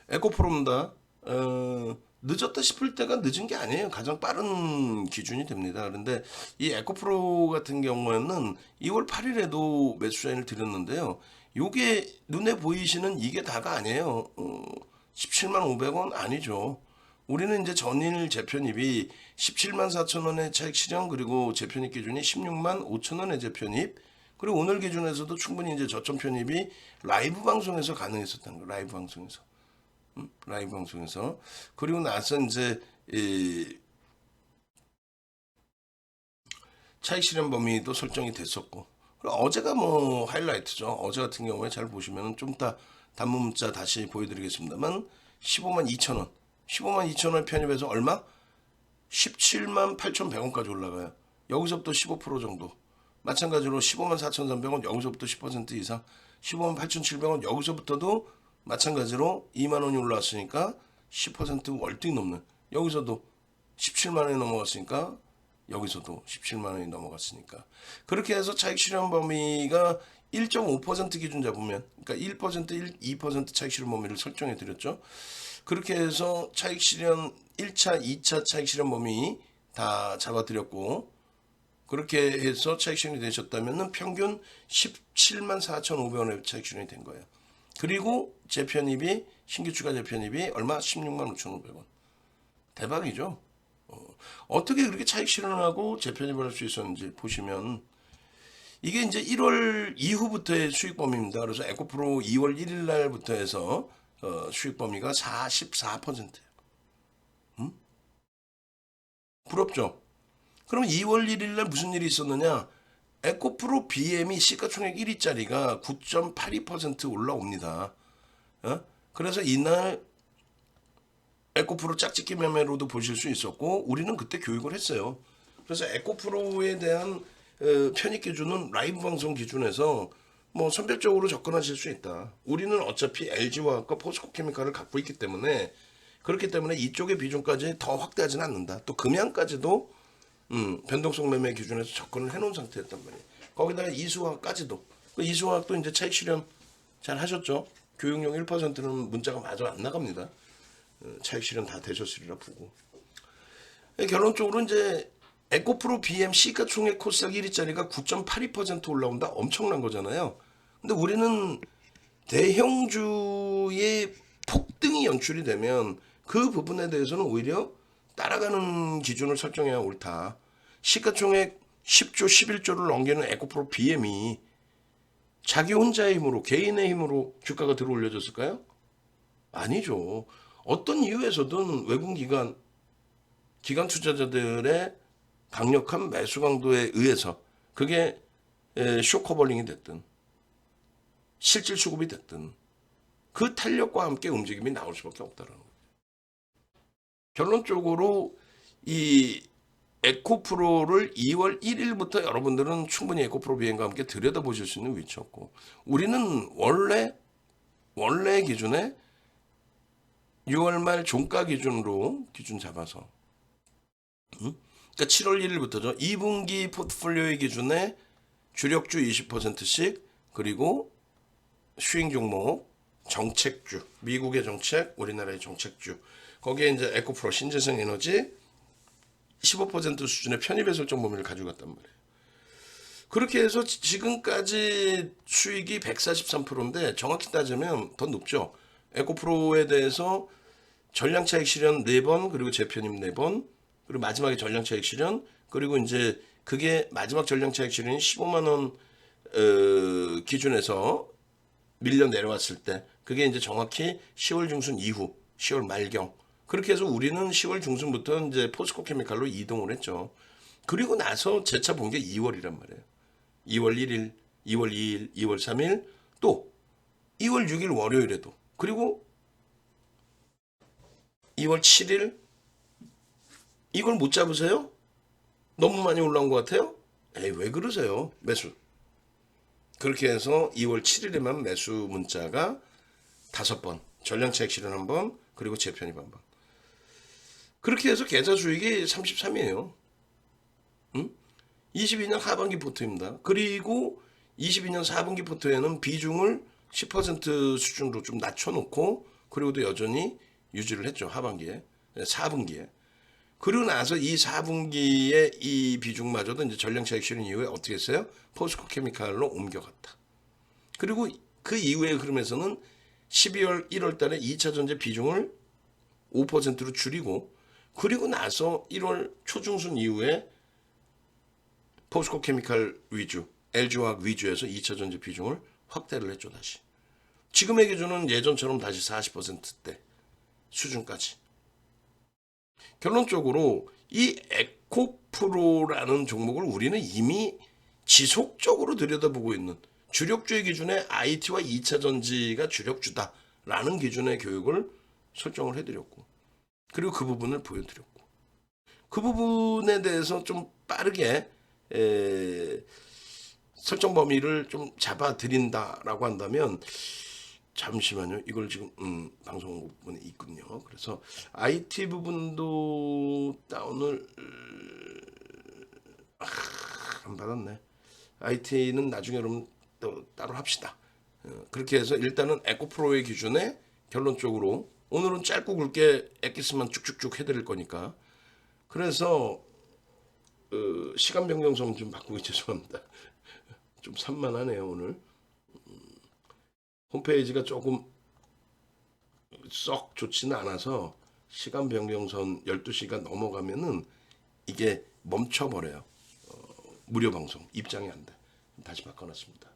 에코프로입니다. 늦었다 싶을 때가 늦은 게 아니에요. 가장 빠른 기준이 됩니다. 그런데 이 에코프로 같은 경우에는 2월 8일에도 매수 사인을 드렸는데요. 요게 눈에 보이시는 이게 다가 아니에요. 17만 500원 아니죠. 우리는 이제 전일 재편입이 17만 4천 원의 차익 실현, 그리고 재편입 기준이 16만 5천 원의 재편입, 그리고 오늘 기준에서도 충분히 이제 저점 편입이 라이브 방송에서 가능했었다는 거. 라이브 방송에서. 그리고 나서 이제 이 차익 실현 범위도 설정이 됐었고, 그리고 어제가 뭐 하이라이트죠. 어제 같은 경우에 잘 보시면 좀 이따 단문 문자 다시 보여드리겠습니다만 15만 2천 원, 15만 2천 원 편입해서 얼마? 17만 8,100원까지 올라가요. 여기서부터 15% 정도. 마찬가지로 15만 4,300원 여기서부터 10% 이상. 15만 8,700원 여기서부터도 마찬가지로 2만 원이 올라왔으니까 10% 월등히 넘는. 여기서도 17만 원이 넘어갔으니까 여기서도 17만 원이 넘어갔으니까. 그렇게 해서 차익 실현 범위가 1.5% 기준 잡으면, 그러니까 1%, 2% 차익 실현 범위를 설정해 드렸죠. 그렇게 해서 차익 실현 1차, 2차 차익 실현 범위 다 잡아드렸고, 그렇게 해서 차익 실현이 되셨다면 평균 17만 4,500원의 차익 실현이 된 거예요. 그리고 재편입이, 신규 추가 재편입이 얼마? 16만 5,500원. 대박이죠. 어떻게 그렇게 차익 실현하고 재편입을 할 수 있었는지 보시면, 이게 이제 1월 이후부터의 수익 범위입니다. 그래서 에코프로 2월 1일 날부터 해서 수익 범위가 44%예요. 부럽죠? 그럼 2월 1일 날 무슨 일이 있었느냐? 에코프로 BM이 시가총액 1위짜리가 9.82% 올라옵니다. 그래서 이날 에코프로 짝짓기 매매로도 보실 수 있었고, 우리는 그때 교육을 했어요. 그래서 에코프로에 대한 편입 기준은 라이브 방송 기준에서 뭐 선별적으로 접근하실 수 있다. 우리는 어차피 LG화학과 포스코케미칼을 갖고 있기 때문에, 그렇기 때문에 이쪽의 비중까지 더 확대하지는 않는다. 또 금양까지도 변동성 매매 기준에서 접근을 해놓은 상태였단 말이에요. 거기다가 이수화학까지도. 그 이수화학도 이제 차익 실현 잘 하셨죠? 교육용 1%는 문자가 마저 안 나갑니다. 차익 실현 다 되셨으리라 보고. 결론적으로 이제 에코프로 BM 시가총액 코스닥 1위짜리가 9.82% 올라온다. 엄청난 거잖아요. 근데 우리는 대형주의 폭등이 연출이 되면 그 부분에 대해서는 오히려 따라가는 기준을 설정해야 옳다. 시가총액 10조, 11조를 넘기는 에코프로 BM이 자기 혼자의 힘으로, 개인의 힘으로 주가가 들어 올려졌을까요? 아니죠. 어떤 이유에서든 외국 기관 투자자들의 강력한 매수 강도에 의해서, 그게 쇼커버링이 됐든 실질 수급이 됐든 그 탄력과 함께 움직임이 나올 수밖에 없다는 거예요. 결론적으로 이 에코프로를 2월 1일부터 여러분들은 충분히 에코프로 비행과 함께 들여다보실 수 있는 위치였고, 우리는 원래 기준에 6월 말 종가 기준으로 기준 잡아서, 그러니까 7월 1일부터죠. 2분기 포트폴리오의 기준에 주력주 20%씩, 그리고 슈잉 종목, 정책주, 미국의 정책, 우리나라의 정책주, 거기에 이제 에코프로 신재생 에너지 15% 수준의 편입의 설정 범위를 가져갔단 말이에요. 그렇게 해서 지금까지 수익이 143%인데 정확히 따지면 더 높죠. 에코프로에 대해서 전량차익 실현 4번, 그리고 재편입 4번, 그리고 마지막에 전량차익 실현, 그리고 이제 그게 마지막 전량차익 실현이 15만 원 기준에서 밀려 내려왔을 때, 그게 이제 정확히 10월 중순 이후, 10월 말경. 그렇게 해서 우리는 10월 중순부터 이제 포스코 케미칼로 이동을 했죠. 그리고 나서 재차 본 게 2월이란 말이에요. 2월 1일, 2월 2일, 2월 3일, 또 2월 6일 월요일에도, 그리고 2월 7일. 이걸 못 잡으세요? 너무 많이 올라온 것 같아요? 에이, 왜 그러세요? 매수. 그렇게 해서 2월 7일에만 매수 문자가 5번, 전량차익 실현 1번, 그리고 재편입 1번. 그렇게 해서 계좌 수익이 33이에요. 22년 하반기 포트입니다. 그리고 22년 4분기 포트에는 비중을 10% 수준으로 좀 낮춰놓고 그리고도 여전히 유지를 했죠. 하반기에 4분기에. 그리고 나서 이 4분기에 이 비중마저도 이제 전량차익 실현 이후에 어떻게 했어요? 포스코 케미칼로 옮겨갔다. 그리고 그 이후의 흐름에서는 12월 1월 달에 2차 전지 비중을 5%로 줄이고, 그리고 나서 1월 초중순 이후에 포스코 케미칼 위주, LG화학 위주에서 2차 전지 비중을 확대를 했죠. 다시 지금의 기준은 예전처럼 다시 40%대 수준까지. 결론적으로 이 에코프로라는 종목을 우리는 이미 지속적으로 들여다보고 있는, 주력주의 기준의 IT와 2차 전지가 주력주다라는 기준의 교육을 설정을 해드렸고, 그리고 그 부분을 보여드렸고, 그 부분에 대해서 좀 빠르게 설정 범위를 좀 잡아드린다라고 한다면, 잠시만요. 이걸 지금 방송 부분에 있군요. 그래서 IT 부분도 다운을 안 받았네. IT는 나중에 여러분 또 따로 합시다. 그렇게 해서 일단은 에코프로의 기준에 결론적으로 오늘은 짧고 굵게 엑기스만 쭉쭉쭉 해드릴 거니까, 그래서 시간 변경성 좀 바꾸기 죄송합니다. 좀 산만하네요 오늘. 홈페이지가 조금 썩 좋지는 않아서 시간 변경선 12시가 넘어가면은 이게 멈춰버려요. 무료 방송 입장이 안 돼. 다시 바꿔놨습니다.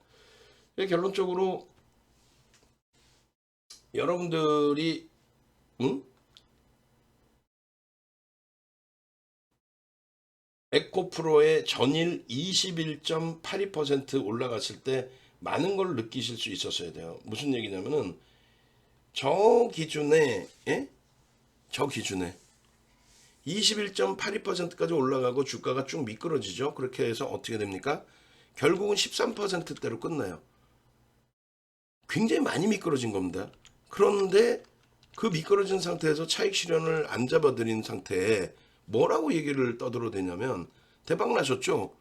결론적으로 여러분들이 에코프로의 전일 21.82% 올라갔을 때 많은 걸 느끼실 수 있었어야 돼요. 무슨 얘기냐면은 저 기준에 21.82%까지 올라가고 주가가 쭉 미끄러지죠. 그렇게 해서 어떻게 됩니까? 결국은 13%대로 끝나요. 굉장히 많이 미끄러진 겁니다. 그런데 그 미끄러진 상태에서 차익 실현을 안 잡아드린 상태에 뭐라고 얘기를 떠들어대냐면 대박 나셨죠?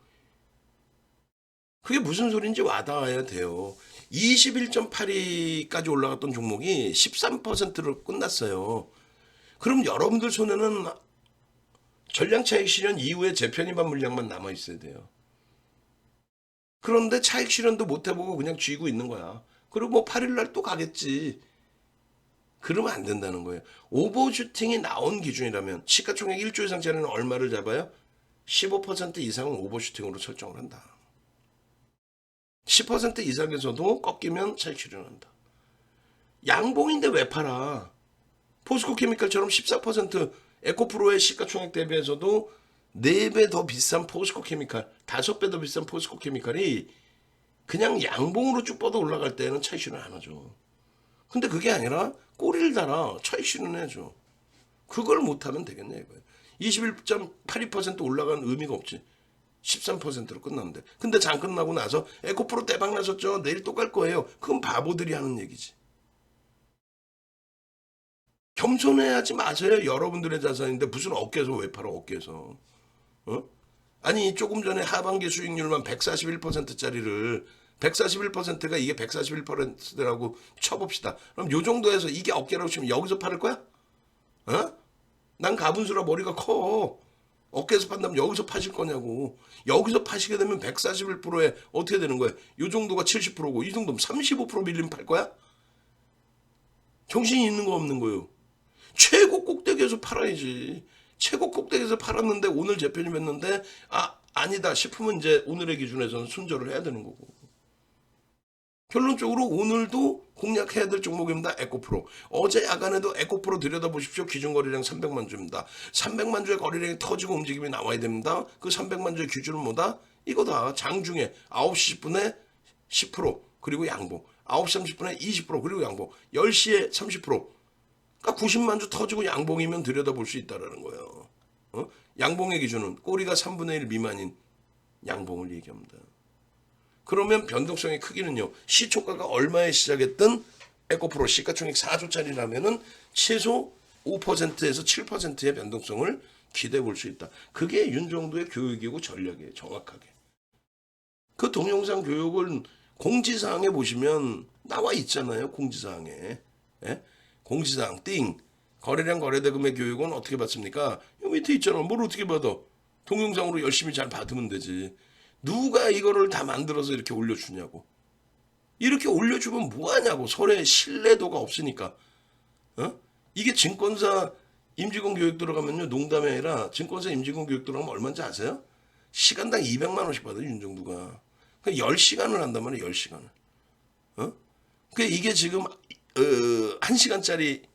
그게 무슨 소리인지 와닿아야 돼요. 21.82까지 올라갔던 종목이 13%로 끝났어요. 그럼 여러분들 손에는 전량 차익 실현 이후에 재편입한 물량만 남아 있어야 돼요. 그런데 차익 실현도 못 해보고 그냥 쥐고 있는 거야. 그리고 뭐 8일날 또 가겠지. 그러면 안 된다는 거예요. 오버슈팅이 나온 기준이라면 시가총액 1조 이상 짜리는 얼마를 잡아요? 15% 이상은 오버슈팅으로 설정을 한다. 10% 이상에서도 꺾이면 차익 실현한다. 양봉인데 왜 팔아? 포스코 케미칼처럼 14% 에코프로의 시가총액 대비해서도 4배 더 비싼 포스코 케미칼, 5배 더 비싼 포스코 케미칼이 그냥 양봉으로 쭉 뻗어 올라갈 때는 차익 실현 안 하죠. 근데 그게 아니라 꼬리를 달아 차익 실현해야죠. 그걸 못하면 되겠네 이거예요. 21.82% 올라간 의미가 없지. 13%로 끝났는데. 근데 장 끝나고 나서 에코프로 대박 나셨죠? 내일 또 갈 거예요. 그건 바보들이 하는 얘기지. 겸손해하지 마세요. 여러분들의 자산인데 무슨 어깨에서 왜 팔아 어깨에서. 아니 조금 전에 하반기 수익률만 141%짜리를 141%가 이게 141%라고 쳐봅시다. 그럼 요 정도에서 이게 어깨라고 치면 여기서 팔을 거야? 난 가분수라 머리가 커. 어깨에서 판다면 여기서 파실 거냐고. 여기서 파시게 되면 141%에 어떻게 되는 거야? 요 정도가 70%고 이 정도면 35% 밀리면 팔 거야? 정신이 있는 거 없는 거예요. 최고 꼭대기에서 팔아야지. 최고 꼭대기에서 팔았는데 오늘 재편이 됐는데 아니다 싶으면 이제 오늘의 기준에서는 순절을 해야 되는 거고. 결론적으로 오늘도 공략해야 될 종목입니다. 에코프로. 어제 야간에도 에코프로 들여다보십시오. 기준거래량 300만 주입니다. 300만 주의 거래량이 터지고 움직임이 나와야 됩니다. 그 300만 주의 기준은 뭐다? 이거다. 장중에 9시 10분에 10% 그리고 양봉. 9시 30분에 20% 그리고 양봉. 10시에 30%. 그러니까 90만 주 터지고 양봉이면 들여다볼 수 있다라는 거예요. 양봉의 기준은 꼬리가 3분의 1 미만인 양봉을 얘기합니다. 그러면 변동성의 크기는요. 시초가가 얼마에 시작했든 에코프로 시가총액 4조짜리라면은 최소 5%에서 7%의 변동성을 기대해 볼 수 있다. 그게 윤정도의 교육이고 전략이에요. 정확하게. 그 동영상 교육을 공지사항에 보시면 나와 있잖아요. 공지사항에. 예? 공시사항 띵. 거래량 거래대금의 교육은 어떻게 받습니까? 여기 밑에 있잖아. 뭘 어떻게 받아? 동영상으로 열심히 잘 받으면 되지. 누가 이거를 다 만들어서 이렇게 올려주냐고. 이렇게 올려주면 뭐하냐고. 서로의 신뢰도가 없으니까. 어? 이게 증권사 임직원 교육 들어가면요. 농담이 아니라 증권사 임직원 교육 들어가면 얼마인지 아세요? 시간당 200만 원씩 받아요. 윤정두가. 그 10시간을 한단 말이에요. 10시간을. 어? 그 이게 지금 1시간짜리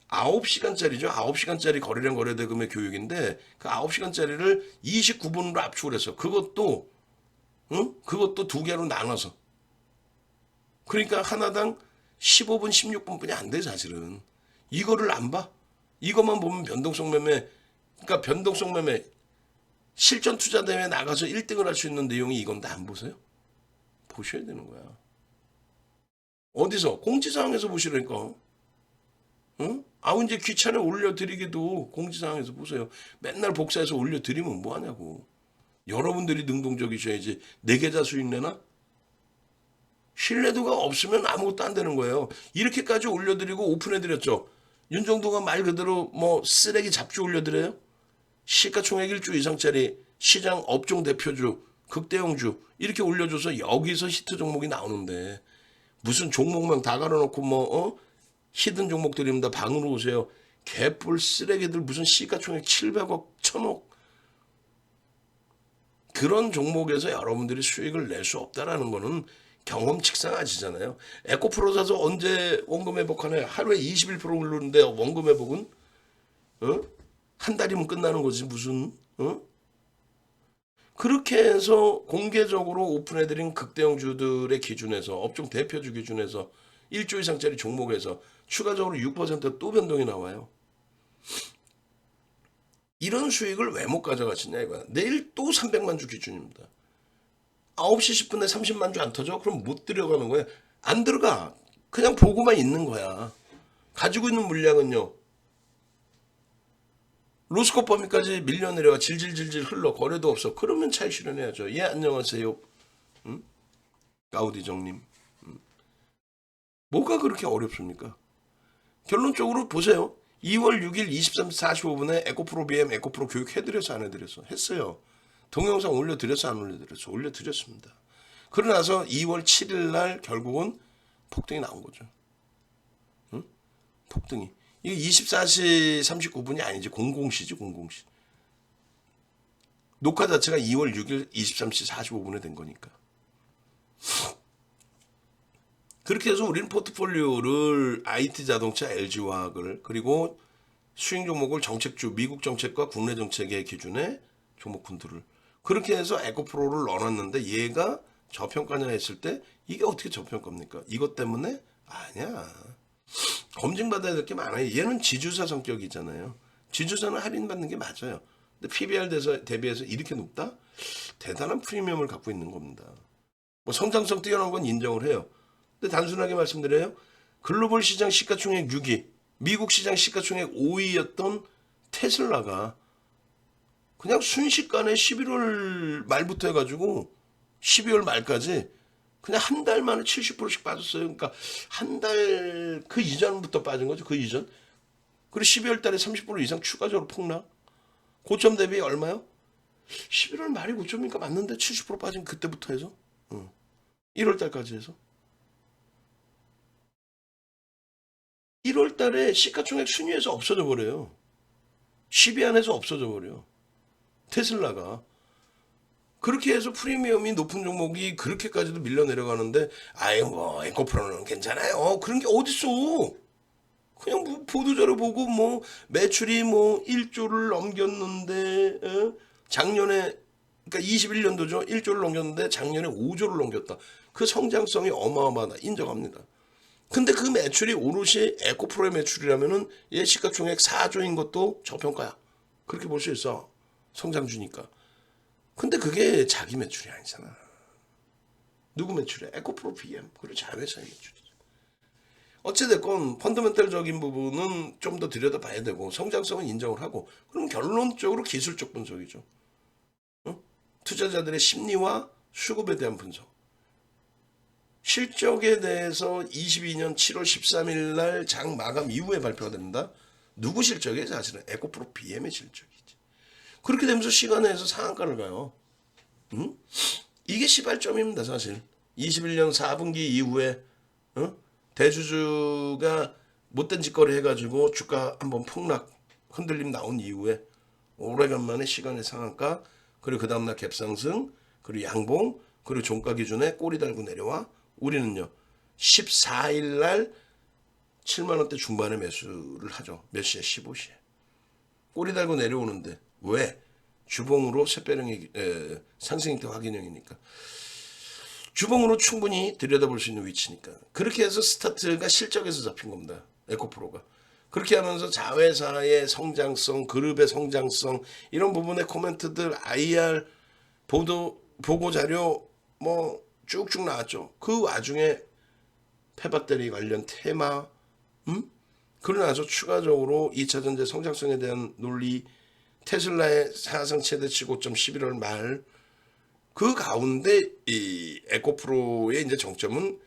9시간짜리죠. 9시간짜리 거래량 거래대금의 교육인데 그 9시간짜리를 29분으로 압축을 했어. 그것도 그것도 두 개로 나눠서. 그러니까 하나당 15분, 16분뿐이 안 돼, 사실은. 이거를 안 봐? 이것만 보면 변동성 매매, 그러니까 변동성 매매, 실전 투자 대회에 나가서 1등을 할 수 있는 내용이 이건데 안 보세요? 보셔야 되는 거야. 어디서? 공지사항에서 보시라니까. 응? 이제 귀찮아 올려드리기도 공지사항에서 보세요. 맨날 복사해서 올려드리면 뭐하냐고. 여러분들이 능동적이셔야지. 내 계좌 수익 내나? 신뢰도가 없으면 아무것도 안 되는 거예요. 이렇게까지 올려드리고 오픈해드렸죠. 윤정도가 말 그대로 뭐 쓰레기 잡주 올려드려요? 시가총액 1조 이상짜리 시장 업종 대표주, 극대형주 이렇게 올려줘서 여기서 히트 종목이 나오는데 무슨 종목명 다 갈아놓고 히든 종목들입니다. 방으로 오세요. 개뿔 쓰레기들 무슨 시가총액 700억, 1000억 그런 종목에서 여러분들이 수익을 낼 수 없다라는 거는 경험 직상아시잖아요. 에코프로 사서 언제 원금 회복하나요? 하루에 21% 오르는데 원금 회복은 한 달이면 끝나는 거지 무슨 그렇게 해서 공개적으로 오픈해드린 극대형주들의 기준에서 업종 대표주 기준에서 1조 이상짜리 종목에서 추가적으로 6%또 변동이 나와요. 이런 수익을 왜 못 가져가시냐 이거야. 내일 또 300만 주 기준입니다. 9시 10분에 30만 주 안 터져? 그럼 못 들어가는 거야. 안 들어가. 그냥 보고만 있는 거야. 가지고 있는 물량은요. 로스코 범위까지 밀려 내려가 질질질질 흘러 거래도 없어. 그러면 차익 실현해야죠. 예 안녕하세요. 가우디정님. 뭐가 그렇게 어렵습니까? 결론적으로 보세요. 2월 6일 23시 45분에 에코프로 BM 에코프로 교육 해드려서 안 해드려서 했어요. 동영상 올려드려서 안 올려드려서 올려드렸습니다. 그러고 나서 2월 7일 날 결국은 폭등이 나온 거죠. 폭등이. 이게 24시 39분이 아니지 00시지 00시. 녹화 자체가 2월 6일 23시 45분에 된 거니까. 그렇게 해서 우리는 포트폴리오를 IT 자동차, LG화학을 그리고 수익 종목을 정책주, 미국 정책과 국내 정책의 기준에 종목군들을 그렇게 해서 에코프로를 넣어놨는데 얘가 저평가냐 했을 때 이게 어떻게 저평가입니까? 이것 때문에? 아니야. 검증받아야 될 게 많아요. 얘는 지주사 성격이잖아요. 지주사는 할인받는 게 맞아요. 근데 PBR 대비해서 이렇게 높다? 대단한 프리미엄을 갖고 있는 겁니다. 뭐 성장성 뛰어난 건 인정을 해요. 근데 단순하게 말씀드려요. 글로벌 시장 시가총액 6위, 미국 시장 시가총액 5위였던 테슬라가 그냥 순식간에 11월 말부터 해가지고 12월 말까지 그냥 한 달 만에 70%씩 빠졌어요. 그러니까 한 달 그 이전부터 빠진 거죠. 그 이전. 그리고 12월 달에 30% 이상 추가적으로 폭락. 고점 대비 얼마요? 11월 말이 고점이니까 맞는데 70% 빠진 그때부터 해서 1월 달까지 해서 1월 달에 시가총액 순위에서 없어져 버려요. 10위 안에서 없어져 버려요. 테슬라가. 그렇게 해서 프리미엄이 높은 종목이 그렇게까지도 밀려 내려가는데 아유 뭐 에코프로는 괜찮아요. 그런 게 어딨어. 그냥 뭐 보도자료 보고 뭐 매출이 뭐 1조를 넘겼는데 작년에 그러니까 21년도죠. 1조를 넘겼는데 작년에 5조를 넘겼다. 그 성장성이 어마어마하다. 인정합니다. 근데 그 매출이 오롯이 에코프로의 매출이라면은 얘 시가총액 4조인 것도 저평가야. 그렇게 볼 수 있어. 성장주니까. 근데 그게 자기 매출이 아니잖아. 누구 매출이야? 에코프로 BM. 그리고 자회사의 매출이죠. 어찌됐건 펀더멘탈적인 부분은 좀 더 들여다봐야 되고 성장성은 인정을 하고 그럼 결론적으로 기술적 분석이죠. 투자자들의 심리와 수급에 대한 분석. 실적에 대해서 22년 7월 13일 날 장 마감 이후에 발표가 됩니다. 누구 실적이에요? 사실은 에코프로 BM의 실적이지. 그렇게 되면서 시간에서 상한가를 가요. 응? 이게 시발점입니다, 사실. 21년 4분기 이후에 대주주가 못된 짓거리 해가지고 주가 한번 폭락 흔들림 나온 이후에 오래간만에 시간의 상한가, 그리고 그 다음날 갭상승, 그리고 양봉, 그리고 종가 기준에 꼬리 달고 내려와. 우리는요 14일 날 7만 원대 중반에 매수를 하죠. 몇 시에? 15시에. 꼬리 달고 내려오는데 왜? 주봉으로 샛배령이 상승 때 확인형이니까. 주봉으로 충분히 들여다볼 수 있는 위치니까. 그렇게 해서 스타트가 실적에서 잡힌 겁니다. 에코프로가. 그렇게 하면서 자회사의 성장성, 그룹의 성장성, 이런 부분의 코멘트들, IR 보고 자료 뭐 쭉쭉 나왔죠. 그 와중에 폐배터리 관련 테마, 그러고 나서 추가적으로 2차 전지 성장성에 대한 논리, 테슬라의 사상 최대치 고점 11월 말, 그 가운데 이 에코프로의 이제 정점은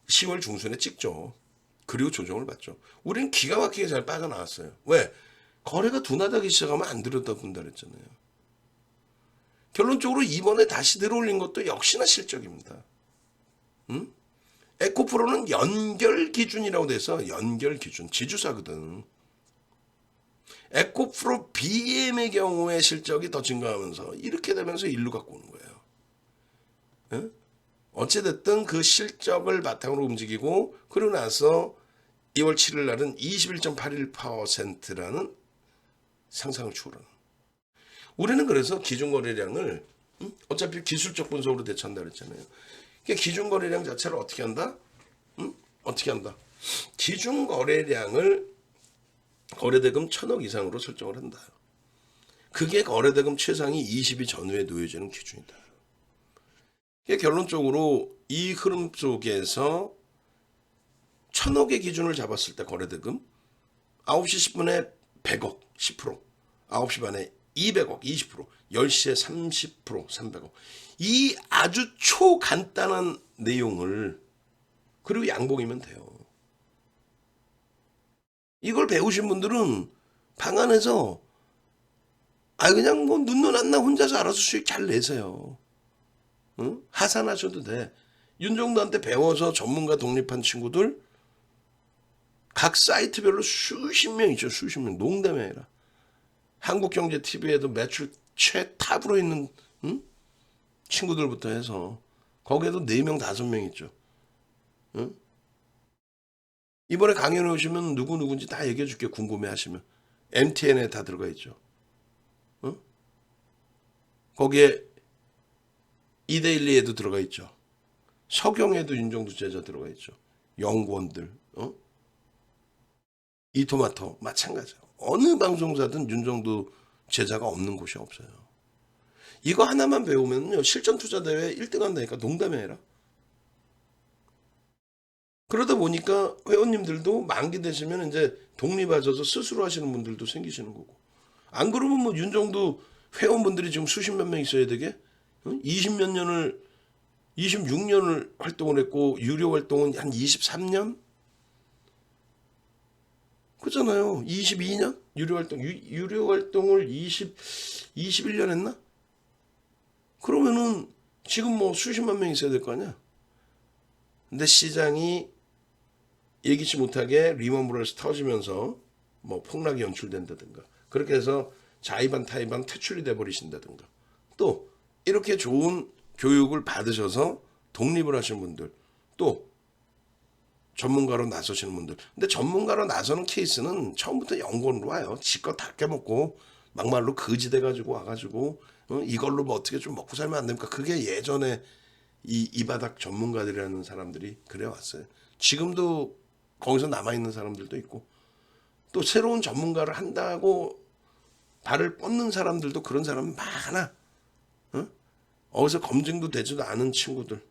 10월 중순에 찍죠. 그리고 조정을 받죠. 우리는 기가 막히게 잘 빠져나왔어요. 왜? 거래가 둔화되기 시작하면 안 들여다본다 그랬잖아요. 결론적으로 이번에 다시 들어올린 것도 역시나 실적입니다. 에코프로는 연결 기준이라고 돼서 연결 기준, 지주사거든. 에코프로 BM의 경우에 실적이 더 증가하면서 이렇게 되면서 일로 갖고 오는 거예요. 예? 어찌됐든 그 실적을 바탕으로 움직이고, 그러고 나서 2월 7일 날은 21.81%라는 상상을 추구하는. 우리는 그래서 기준 거래량을 어차피 기술적 분석으로 대처한다 그랬잖아요. 그러니까 기준 거래량 자체를 어떻게 한다? 어떻게 한다? 기준 거래량을 거래대금 1,000억 이상으로 설정을 한다. 그게 거래대금 최상위 20위 전후에 놓여지는 기준이다. 그러니까 결론적으로 이 흐름 속에서 1,000억의 기준을 잡았을 때 거래대금 9시 10분에 100억 10%, 9시 반에 200억 20%, 10시에 30% 300억. 이 아주 초간단한 내용을, 그리고 양봉이면 돼요. 이걸 배우신 분들은 방 안에서 그냥 뭐 눈눈 안 나 혼자서 알아서 수익 잘 내세요. 응? 하산하셔도 돼. 윤정도한테 배워서 전문가 독립한 친구들 각 사이트별로 수십 명 있죠. 수십 명. 농담이 아니라. 한국경제TV에도 매출 최탑으로 있는 친구들부터 해서 거기에도 4명 5명 있죠. 응? 이번에 강연에 오시면 누구누군지 다 얘기해 줄게. 궁금해하시면. MTN에 다 들어가 있죠. 응? 거기에 이데일리에도 들어가 있죠. 서경에도 윤정도 제자 들어가 있죠. 연구원들. 이토마토 마찬가지예요. 어느 방송사든 윤정도 제자가 없는 곳이 없어요. 이거 하나만 배우면요 실전 투자 대회 1등 한다니까. 농담이 아니라. 그러다 보니까 회원님들도 만기 되시면 이제 독립하셔서 스스로 하시는 분들도 생기시는 거고. 안 그러면 뭐 윤정도 회원분들이 지금 수십 몇 명 있어야 되게 20몇 년을 26년을 활동을 했고 유료 활동은 한 23년? 그잖아요. 22년? 유료 활동을 21년 했나? 그러면은 지금 뭐 수십만 명 있어야 될 거 아니야? 근데 시장이 예기치 못하게 리먼 브러스 터지면서 뭐 폭락이 연출된다든가, 그렇게 해서 자의반 타의반 퇴출이 돼버리신다든가, 또 이렇게 좋은 교육을 받으셔서 독립을 하신 분들, 또 전문가로 나서시는 분들. 근데 전문가로 나서는 케이스는 처음부터 연구원으로 와요. 지껏 다 깨먹고 막말로 거지 돼가지고 와가지고 이걸로 뭐 어떻게 좀 먹고 살면 안 됩니까? 그게 예전에 이 바닥 전문가들이라는 사람들이 그래 왔어요. 지금도 거기서 남아있는 사람들도 있고, 또 새로운 전문가를 한다고 발을 뻗는 사람들도 그런 사람 많아. 어디서 검증도 되지도 않은 친구들.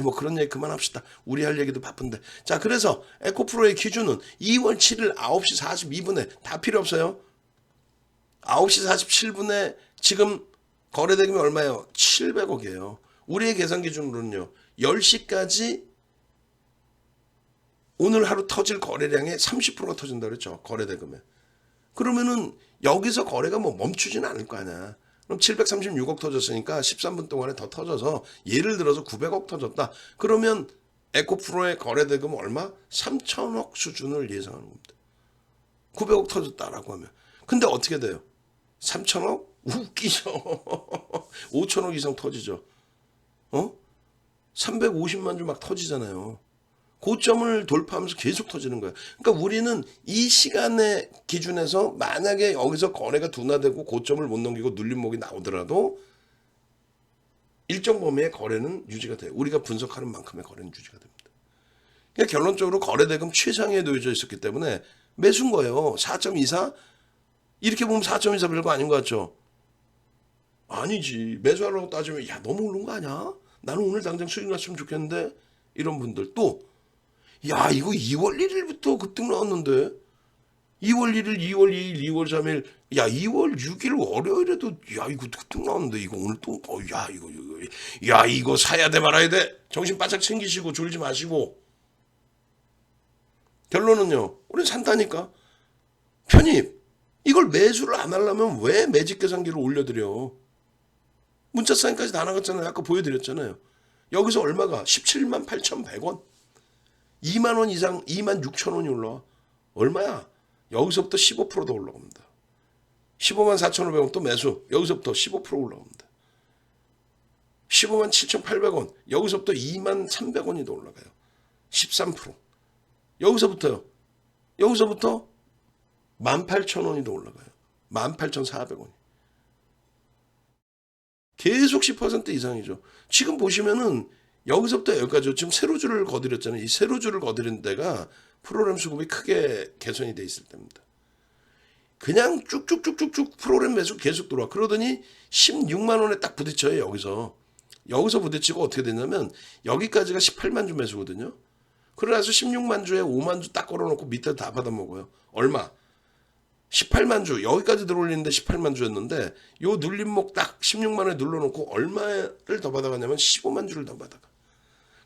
뭐 그런 얘기 그만합시다. 우리 할 얘기도 바쁜데. 자, 그래서 에코프로의 기준은 2월 7일 9시 42분에 다 필요 없어요. 9시 47분에 지금 거래대금이 얼마예요? 700억이에요. 우리의 계산 기준으로는요. 10시까지 오늘 하루 터질 거래량의 30%가 터진다 그랬죠. 거래대금에. 그러면은 여기서 거래가 뭐 멈추지는 않을 거 아니야. 그럼 736억 터졌으니까 13분 동안에 더 터져서 예를 들어서 900억 터졌다. 그러면 에코프로의 거래대금은 얼마? 3천억 수준을 예상하는 겁니다. 900억 터졌다라고 하면. 근데 어떻게 돼요? 3천억? 웃기죠. 5천억 이상 터지죠. 350만 주 막 터지잖아요. 고점을 돌파하면서 계속 터지는 거예요. 그러니까 우리는 이 시간의 기준에서 만약에 여기서 거래가 둔화되고 고점을 못 넘기고 눌림목이 나오더라도 일정 범위의 거래는 유지가 돼요. 우리가 분석하는 만큼의 거래는 유지가 됩니다. 그러니까 결론적으로 거래대금 최상위에 놓여져 있었기 때문에 매수인 거예요. 4.24? 이렇게 보면 4.24 별거 아닌 것 같죠? 아니지. 매수하려고 따지면 야 너무 오른 거 아니야? 나는 오늘 당장 수익 났으면 좋겠는데 이런 분들 또 야 이거 2월 1일부터 급등 나왔는데 2월 1일, 2월 2일, 2월 3일 야 2월 6일 월요일에도 야 이거 급등 나왔는데 이거 오늘 또 야 이거 사야 돼 말아야 돼 정신 바짝 챙기시고 졸지 마시고 결론은요 우린 산다니까 편입 이걸 매수를 안 하려면 왜 매직 계산기를 올려드려 문자 사인까지 다 나갔잖아요 아까 보여드렸잖아요 여기서 얼마가 17만 8,100원 2만 원 이상 2만 6천 원이 올라와. 얼마야? 여기서부터 15%더 올라갑니다. 15만 4,500원 또 매수. 여기서부터 15% 올라갑니다. 15만 7,800원. 여기서부터 2만 300원이 더 올라가요. 13%. 여기서부터요. 여기서부터 18,000원이 더 올라가요. 18,400원이. 계속 10% 이상이죠. 지금 보시면은 여기서부터 여기까지 지금 세로줄을 거드렸잖아요. 이 세로줄을 거드린 데가 프로그램 수급이 크게 개선이 돼 있을 때입니다. 그냥 쭉쭉쭉쭉쭉 프로그램 매수 계속 들어와. 그러더니 16만 원에 딱 부딪혀요. 여기서 부딪히고 어떻게 되냐면 여기까지가 18만 주 매수거든요. 그러나서 16만 주에 5만 주 딱 걸어놓고 밑에 다 받아먹어요. 얼마? 18만 주 여기까지 들어올리는데 18만 주였는데 요 눌림목 딱 16만 원에 눌러놓고 얼마를 더 받아가냐면 15만 주를 더 받아가.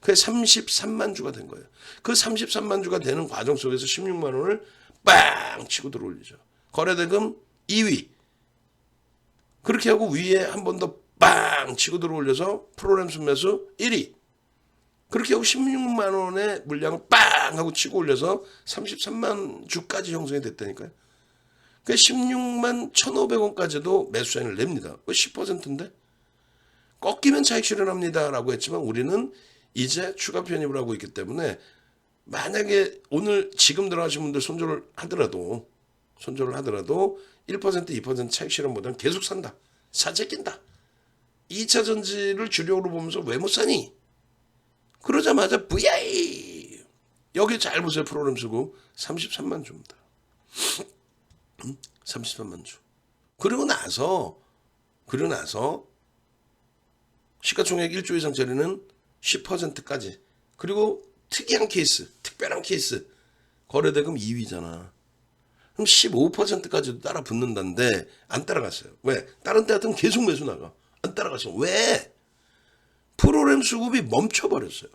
그게 33만 주가 된 거예요. 그 33만 주가 되는 과정 속에서 16만 원을 빵 치고 들어올리죠. 거래대금 2위. 그렇게 하고 위에 한 번 더 빵 치고 들어올려서 프로그램 순매수 1위. 그렇게 하고 16만 원의 물량을 빵 하고 치고 올려서 33만 주까지 형성이 됐다니까요. 그 16만 1,500원까지도 매수 사인을 냅니다. 10%인데? 꺾이면 차익 실현합니다라고 했지만 우리는 이제 추가 편입을 하고 있기 때문에 만약에 오늘 지금 들어가신 분들 손절을 하더라도 1% 2% 차익 실현보다는 계속 산다. 사재 낀다. 2차 전지를 주력으로 보면서 왜 못 사니? 그러자마자 VI 여기 잘 보세요. 프로그램 수급 33만 주입니다. 33만 주. 그리고 나서 시가총액 1조 이상짜리는 10%까지. 그리고 특이한 케이스, 특별한 케이스. 거래대금 2위잖아. 그럼 15%까지도 따라 붙는다는데 안 따라갔어요. 왜? 다른 데 같으면 계속 매수 나가. 안 따라갔어. 왜? 프로그램 수급이 멈춰버렸어요.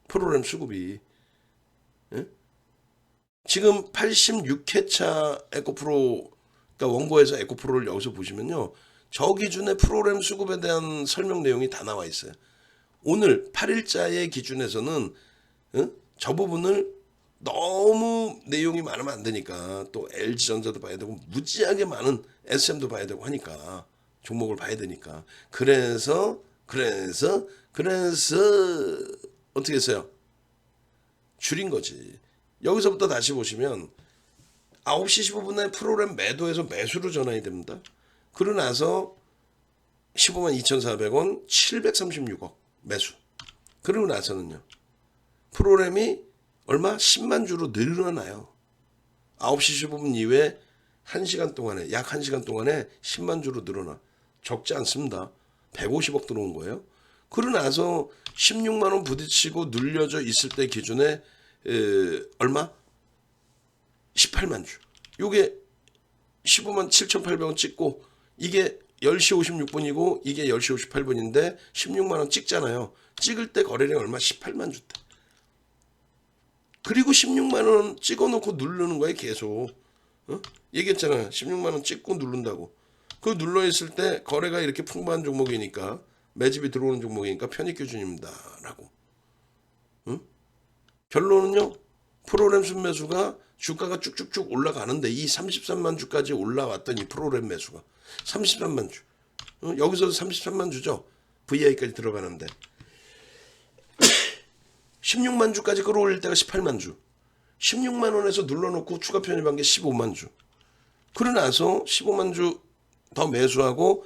프로그램 수급이. 예? 지금 86회차 에코프로, 그러니까 원고에서 에코프로를 여기서 보시면요. 저 기준의 프로그램 수급에 대한 설명 내용이 다 나와 있어요. 오늘 8일자의 기준에서는 저 부분을 너무 내용이 많으면 안 되니까 또 LG전자도 봐야 되고 무지하게 많은 SM도 봐야 되고 하니까 종목을 봐야 되니까 그래서 어떻게 했어요? 줄인 거지. 여기서부터 다시 보시면 9시 15분에 프로그램 매도에서 매수로 전환이 됩니다. 그러고 나서 15만 2,400원 736억 매수. 그러고 나서는요. 프로그램이 얼마? 10만 주로 늘어나요. 9시 15분 이후에 1시간 동안에 약 1시간 동안에 10만 주로 늘어나. 적지 않습니다. 150억 들어온 거예요. 그러고 나서 16만 원 부딪히고 눌려져 있을 때 기준에 얼마? 18만 주. 요게 15만 7,800원 찍고 이게 10시 56분이고 이게 10시 58분인데 16만 원 찍잖아요. 찍을 때 거래량 얼마? 18만 주대. 그리고 16만 원 찍어놓고 누르는 거예요, 계속. 얘기했잖아. 16만 원 찍고 누른다고. 그 눌러있을 때 거래가 이렇게 풍부한 종목이니까, 매집이 들어오는 종목이니까 편입기준입니다라고. 결론은요, 프로그램 순매수가 주가가 쭉쭉쭉 올라가는데 이 33만 주까지 올라왔던 이 프로그램 매수가 33만 주. 여기서도 33만 주죠. VI까지 들어가는데 16만 주까지 끌어올릴 때가 18만 주. 16만 원에서 눌러놓고 추가 편입한 게 15만 주. 그러고 나서 15만 주 더 매수하고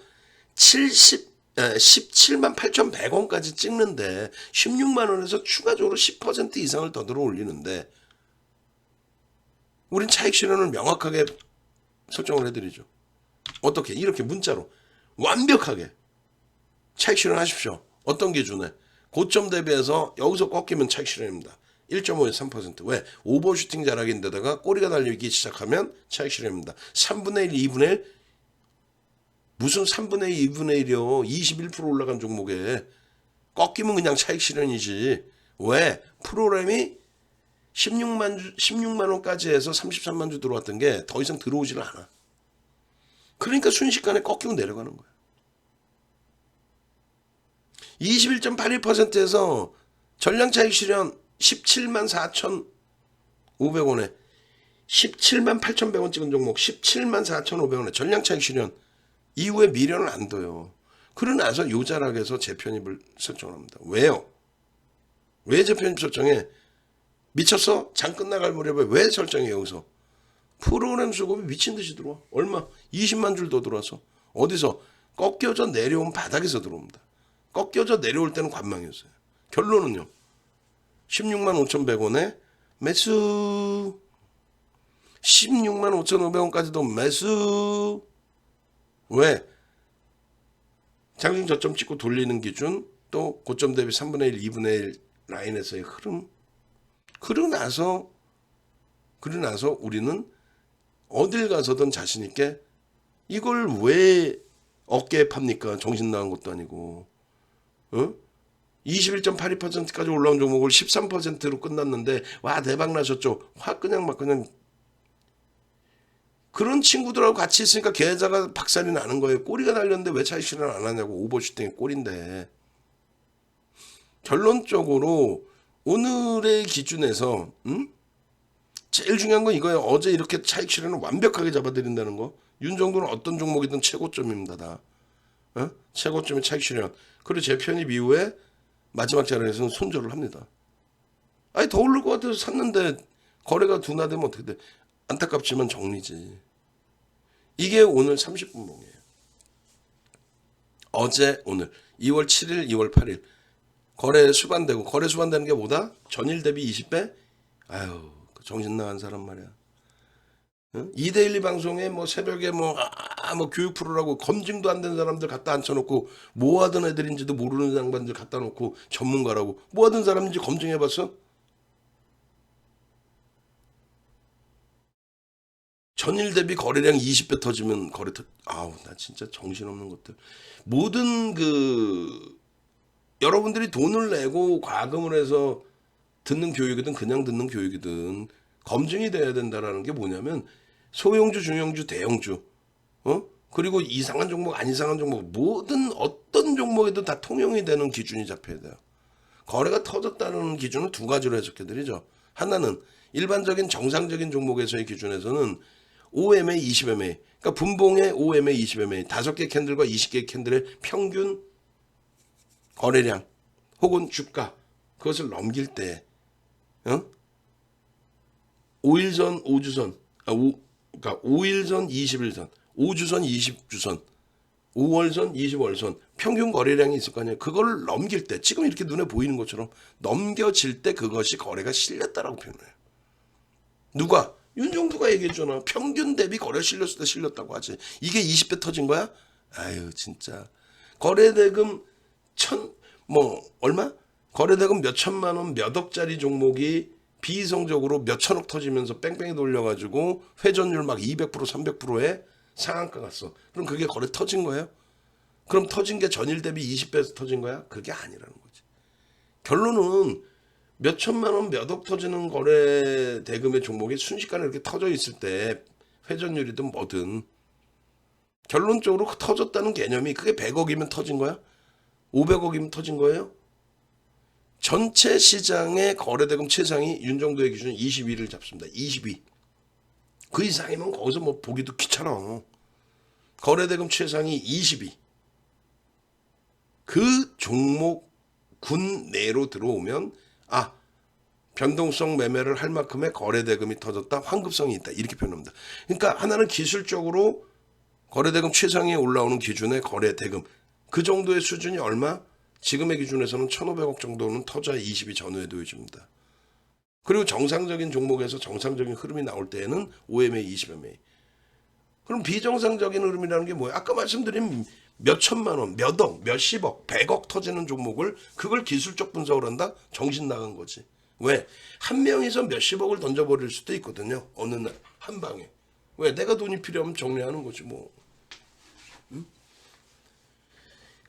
17만 8,100원까지 찍는데 16만 원에서 추가적으로 10% 이상을 더 들어 올리는데 우린 차익 실현을 명확하게 설정을 해드리죠. 어떻게? 이렇게 문자로 완벽하게 차익 실현하십시오. 어떤 기준에? 고점 대비해서 여기서 꺾이면 차익 실현입니다. 1.5에서 3%. 왜? 오버슈팅 자락인데다가 꼬리가 달리기 시작하면 차익 실현입니다. 3분의 1, 2분의 1? 무슨 3분의 1, 2분의 1이요. 21% 올라간 종목에 꺾이면 그냥 차익 실현이지. 왜? 프로그램이 16만 원까지 해서 33만 주 들어왔던 게 더 이상 들어오지를 않아. 그러니까 순식간에 꺾이고 내려가는 거야. 21.81%에서 전량 차익 실현 17만 4,500원에 17만 8,100원 찍은 종목 17만 4,500원에 전량 차익 실현 이후에 미련을 안 둬요. 그러고 나서 요 자락에서 재편입을 설정합니다. 왜요? 왜 재편입 설정해? 미쳤어? 장 끝나갈 무렵에 왜 설정해 여기서? 프로그램 수급이 미친 듯이 들어와. 얼마? 20만 줄 더 들어와서. 어디서? 꺾여져 내려온 바닥에서 들어옵니다. 꺾여져 내려올 때는 관망이었어요. 결론은요. 16만 5,100원에 매수. 16만 5,500원까지도 매수. 왜? 장중 저점 찍고 돌리는 기준, 또 고점 대비 3분의 1, 2분의 1 라인에서의 흐름. 그러고 나서 우리는 어딜 가서든 자신 있게 이걸 왜 어깨에 팝니까? 정신 나간 것도 아니고. 21.82%까지 올라온 종목을 13%로 끝났는데 와 대박 나셨죠. 확 그냥 그런 친구들하고 같이 있으니까 계좌가 박살이 나는 거예요. 꼬리가 달렸는데 왜 차익 실현 안 하냐고. 오버슈팅이 꼴인데. 결론적으로 오늘의 기준에서 제일 중요한 건 이거예요. 어제 이렇게 차익 실현을 완벽하게 잡아드린다는 거. 윤정도는 어떤 종목이든 최고점입니다. 다. 최고점의 차익 실현. 그리고 재편입 이후에 마지막 자리에서는 손절을 합니다. 아니 더 오를 것 같아서 샀는데 거래가 둔화되면 어떻게 돼. 안타깝지만 정리지. 이게 오늘 30분봉이에요. 어제 오늘 2월 7일 2월 8일 거래 수반되고 거래 수반되는 게 뭐다? 전일 대비 20배? 아유 정신 나간 사람 말이야. 이데일리 방송에 뭐 새벽에 뭐 교육 프로라고 검증도 안 된 사람들 갖다 앉혀놓고 뭐 하던 애들인지도 모르는 양반들 갖다 놓고 전문가라고 뭐 하던 사람인지 검증해봤어? 전일 대비 거래량 20배 터지면 아우 나 진짜 정신없는 것들. 모든 여러분들이 돈을 내고 과금을 해서 듣는 교육이든 그냥 듣는 교육이든 검증이 돼야 된다라는 게 뭐냐면 소형주, 중형주, 대형주, 그리고 이상한 종목, 안 이상한 종목, 모든 어떤 종목에도 다 통용이 되는 기준이 잡혀야 돼요. 거래가 터졌다는 기준은 두 가지로 해석해드리죠. 하나는 일반적인 정상적인 종목에서의 기준에서는 5MA, 20MA, 그러니까 분봉의 5MA, 20MA, 5개 캔들과 20개 캔들의 평균 거래량 혹은 주가 그것을 넘길 때 5일 전, 5주 전, 그러니까 5일 전, 20일 전, 5주 전, 20주 전, 5월 전, 20월 전 평균 거래량이 있을 거 아니에요. 그걸 넘길 때 지금 이렇게 눈에 보이는 것처럼 넘겨질 때 그것이 거래가 실렸다라고 표현해요. 누가? 윤정두가 얘기했잖아. 평균 대비 거래 실렸을 때 실렸다고 하지. 이게 20배 터진 거야? 아유 진짜. 거래대금 얼마? 거래대금 몇 천만 원, 몇 억짜리 종목이 비이성적으로 몇 천억 터지면서 뺑뺑이 돌려가지고 회전율 막 200%, 300%에 상한가 갔어. 그럼 그게 거래 터진 거예요? 그럼 터진 게 전일 대비 20배에서 터진 거야? 그게 아니라는 거지. 결론은 몇 천만 원, 몇 억 터지는 거래 대금의 종목이 순식간에 이렇게 터져 있을 때 회전율이든 뭐든 결론적으로 터졌다는 개념이 그게 100억이면 터진 거야? 500억이면 터진 거예요? 전체 시장의 거래대금 최상위 윤정도의 기준 22를 잡습니다. 22. 그 이상이면 거기서 뭐 보기도 귀찮아. 거래대금 최상위 22. 그 종목 군 내로 들어오면 변동성 매매를 할 만큼의 거래대금이 터졌다. 환급성이 있다. 이렇게 표현합니다. 그러니까 하나는 기술적으로 거래대금 최상위에 올라오는 기준의 거래대금. 그 정도의 수준이 얼마? 지금의 기준에서는 1,500억 정도는 터져야 22 전후에 놓여집니다. 그리고 정상적인 종목에서 정상적인 흐름이 나올 때에는 5MA, 20MA. 그럼 비정상적인 흐름이라는 게 뭐예요? 아까 말씀드린 몇 천만 원, 몇 억, 몇십억, 100억 터지는 종목을 그걸 기술적 분석을 한다? 정신 나간 거지. 왜? 한 명이서 몇십억을 던져버릴 수도 있거든요. 어느 날 한 방에. 왜? 내가 돈이 필요하면 정리하는 거지 뭐.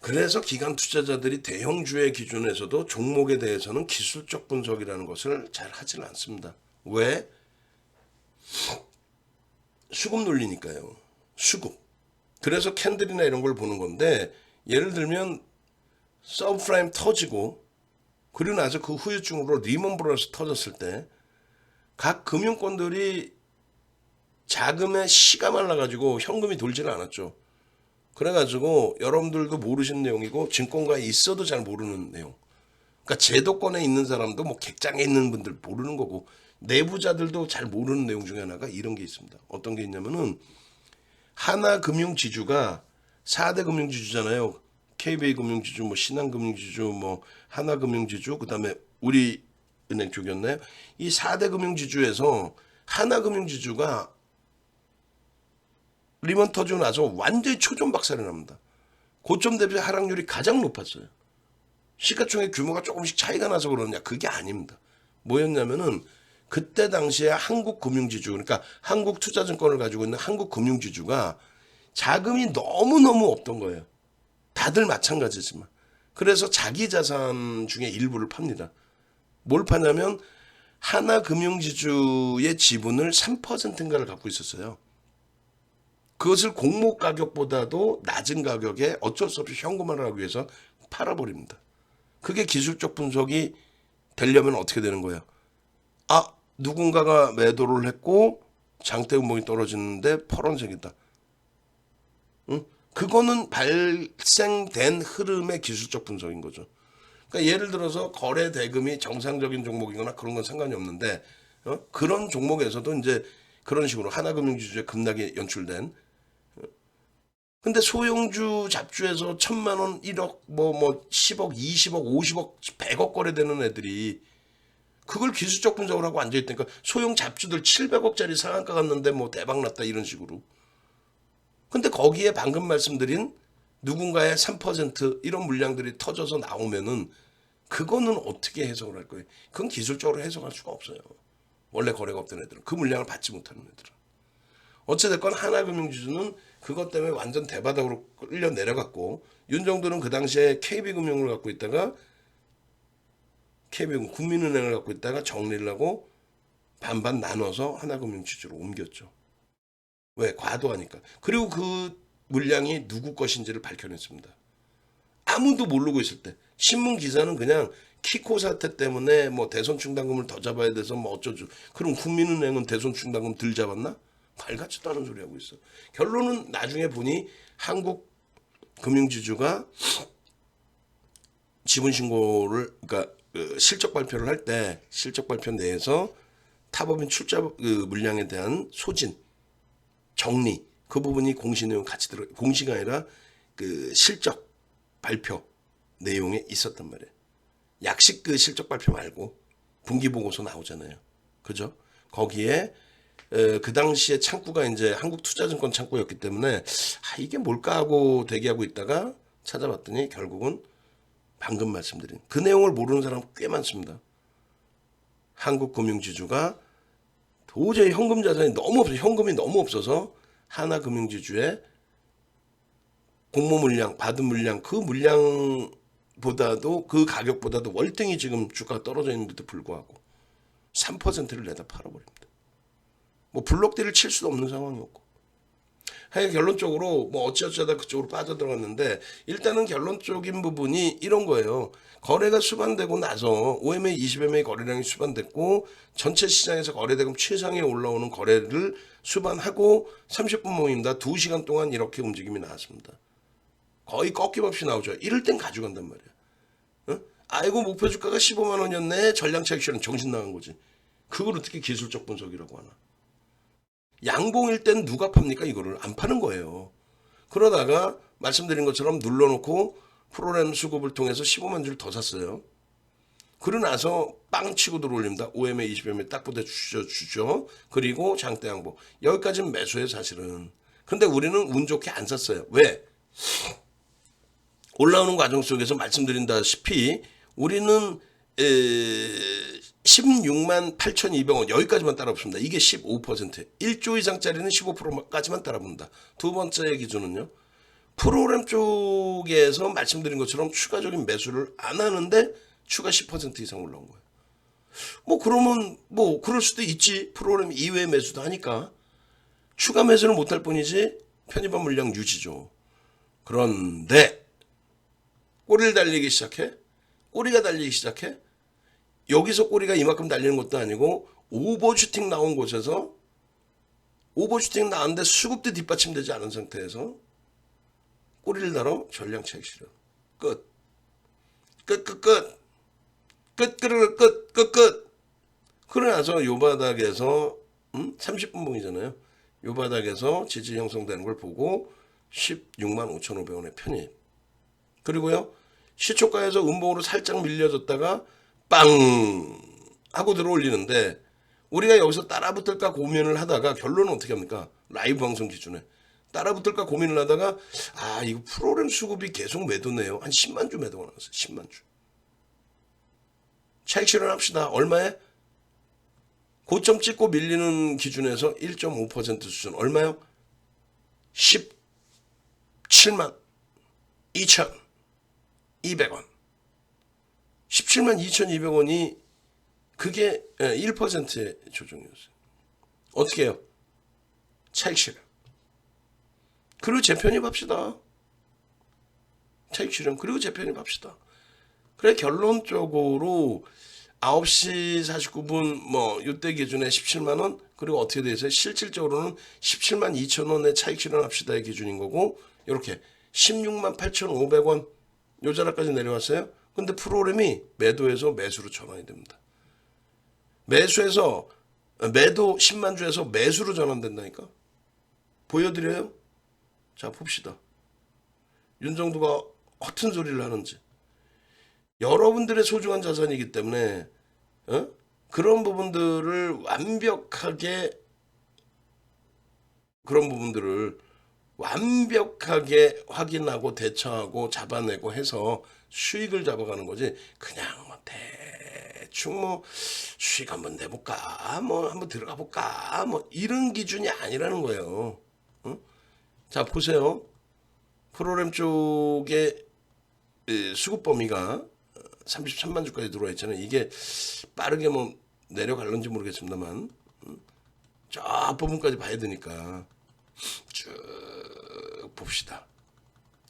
그래서 기관 투자자들이 대형주의 기준에서도 종목에 대해서는 기술적 분석이라는 것을 잘 하지는 않습니다. 왜? 수급 논리니까요. 수급. 그래서 캔들이나 이런 걸 보는 건데 예를 들면 서브프라임 터지고 그리고 나서 그 후유증으로 리먼 브러더스 터졌을 때 각 금융권들이 자금의 시가 말라가지고 현금이 돌지는 않았죠. 그래가지고 여러분들도 모르시는 내용이고 증권가에 있어도 잘 모르는 내용. 그러니까 제도권에 있는 사람도 뭐 객장에 있는 분들 모르는 거고 내부자들도 잘 모르는 내용 중에 하나가 이런 게 있습니다. 어떤 게 있냐면은 하나금융지주가 4대 금융지주잖아요. KB 금융지주, 뭐 신한금융지주, 뭐 하나금융지주, 그다음에 우리은행 쪽이었나요? 이 4대 금융지주에서 하나금융지주가 리먼 터지고 나서 완전히 초전박살이 납니다. 고점 대비 하락률이 가장 높았어요. 시가총액 규모가 조금씩 차이가 나서 그러느냐? 그게 아닙니다. 뭐였냐면은 그때 당시에 한국금융지주, 그러니까 한국투자증권을 가지고 있는 한국금융지주가 자금이 너무너무 없던 거예요. 다들 마찬가지지만. 그래서 자기 자산 중에 일부를 팝니다. 뭘 파냐면 하나금융지주의 지분을 3%인가를 갖고 있었어요. 그것을 공모 가격보다도 낮은 가격에 어쩔 수 없이 현금화를 하기 위해서 팔아버립니다. 그게 기술적 분석이 되려면 어떻게 되는 거예요? 누군가가 매도를 했고 장대 음봉이 떨어지는데 파란색이다. 응? 그거는 발생된 흐름의 기술적 분석인 거죠. 그러니까 예를 들어서 거래 대금이 정상적인 종목이거나 그런 건 상관이 없는데 그런 종목에서도 이제 그런 식으로 하나금융지주에 급락이 연출된 근데 소형주 잡주에서 1,000만 원, 1억, 뭐 10억, 20억, 50억, 100억 거래되는 애들이 그걸 기술적 분석을 하고 앉아있다니까 소형 잡주들 700억짜리 상한가 갔는데 뭐 대박 났다 이런 식으로. 근데 거기에 방금 말씀드린 누군가의 3% 이런 물량들이 터져서 나오면은 그거는 어떻게 해석을 할 거예요? 그건 기술적으로 해석할 수가 없어요. 원래 거래가 없던 애들은. 그 물량을 받지 못하는 애들은. 어찌됐건 하나금융지주는 그것 때문에 완전 대바닥으로 끌려 내려갔고 윤정도는 그 당시에 KB금융을 갖고 있다가 KB금 국민은행을 갖고 있다가 정리를 하고 반반 나눠서 하나금융지주로 옮겼죠. 왜? 과도하니까. 그리고 그 물량이 누구 것인지를 밝혀냈습니다. 아무도 모르고 있을 때 신문 기사는 그냥 키코 사태 때문에 뭐 대손 충당금을 더 잡아야 돼서 뭐 어쩌죠. 그럼 국민은행은 대손 충당금 덜 잡았나? 발같이 다른 소리 하고 있어. 결론은 나중에 보니 한국 금융지주가 지분 신고를 그러니까 실적 발표를 할 때 실적 발표 내에서 타법인 출자 물량에 대한 소진 정리 그 부분이 공시 내용 같이 들어 공시가 아니라 그 실적 발표 내용에 있었단 말이에요. 약식 그 실적 발표 말고 분기 보고서 나오잖아요. 그죠? 거기에 그 당시에 창구가 이제 한국투자증권 창구였기 때문에 이게 뭘까 하고 대기하고 있다가 찾아봤더니 결국은 방금 말씀드린 그 내용을 모르는 사람 꽤 많습니다. 한국금융지주가 도저히 현금 자산이 너무 없어서 현금이 너무 없어서 하나금융지주에 공모 물량, 받은 물량, 그 물량보다도 그 가격보다도 월등히 지금 주가가 떨어져 있는데도 불구하고 3%를 내다 팔아버립니다. 뭐 블록딜을 칠 수도 없는 상황이었고. 하여 결론적으로 뭐 어찌어쩌다 그쪽으로 빠져들어갔는데 일단은 결론적인 부분이 이런 거예요. 거래가 수반되고 나서 OMA 20MA 거래량이 수반됐고 전체 시장에서 거래대금 최상에 올라오는 거래를 수반하고 30분 모임다 2시간 동안 이렇게 움직임이 나왔습니다. 거의 꺾임없이 나오죠. 이럴 땐 가져간단 말이야. 어? 아이고 목표 주가가 15만 원이었네. 전량차 액션은 정신 나간 거지. 그걸 어떻게 기술적 분석이라고 하나. 양봉일 땐 누가 팝니까? 이거를 안 파는 거예요. 그러다가 말씀드린 것처럼 눌러놓고 프로그램 수급을 통해서 15만 줄 더 샀어요. 그러고 나서 빵 치고 들어올립니다. OMA 20MA 딱 부대 주죠. 그리고 장대 양보. 여기까지는 매수해 사실은. 근데 우리는 운 좋게 안 샀어요. 왜? 올라오는 과정 속에서 말씀드린다시피 우리는 16만 8,200원 여기까지만 따라붙습니다. 이게 15%. 1조 이상짜리는 15%까지만 따라붙는다. 두 번째 기준은요. 프로그램 쪽에서 말씀드린 것처럼 추가적인 매수를 안 하는데 추가 10% 이상 올라온 거예요. 뭐 그러면 뭐 그럴 수도 있지. 프로그램 이외의 매수도 하니까. 추가 매수는 못할 뿐이지 편입한 물량 유지죠. 그런데 꼬리를 달리기 시작해. 꼬리가 달리기 시작해. 여기서 꼬리가 이만큼 달리는 것도 아니고 오버슈팅 나온 곳에서 오버슈팅 나왔는데 수급도 뒷받침되지 않은 상태에서 꼬리를 달아 전량 차익 실현. 끝. 그러고 나서 요 바닥에서 30분 봉이잖아요. 요 바닥에서 지지 형성되는 걸 보고 16만 5,500원에 편입. 그리고요. 시초가에서 음봉으로 살짝 밀려졌다가 빵 하고 들어올리는데 우리가 여기서 따라붙을까 고민을 하다가 결론은 어떻게 합니까? 라이브 방송 기준에 따라붙을까 고민을 하다가 아 이거 프로그램 수급이 계속 매도네요. 한 10만 주 매도가 나왔어요. 10만 주. 차익 실현합시다. 얼마에? 고점 찍고 밀리는 기준에서 1.5% 수준. 얼마요? 17만 2,200원. 17만 2,200원이 그게 1%의 조정이었어요. 어떻게 해요? 차익 실현. 그리고 재편입합시다. 차익 실현. 그리고 재편입합시다. 그래 결론적으로 9시 49분 뭐 이때 기준에 17만 원 그리고 어떻게 돼 있어요? 실질적으로는 17만 2천 원의 차익 실현합시다의 기준인 거고 이렇게 16만 8,500원 요 자락까지 내려왔어요. 근데 프로그램이 매도에서 매수로 전환이 됩니다. 매수에서 매도 10만 주에서 매수로 전환된다니까. 보여드려요? 자 봅시다. 윤정두가 허튼 소리를 하는지. 여러분들의 소중한 자산이기 때문에 그런 부분들을 완벽하게 확인하고 대처하고 잡아내고 해서 수익을 잡아가는 거지. 그냥 뭐 대충 뭐 수익 한번 내볼까, 뭐 한번 들어가 볼까, 뭐 이런 기준이 아니라는 거예요. 자 보세요. 프로그램 쪽에 수급 범위가 33만 주까지 들어와 있잖아요. 이게 빠르게 뭐 내려갈는지 모르겠습니다만 저 앞부분까지 봐야 되니까 쭉 봅시다.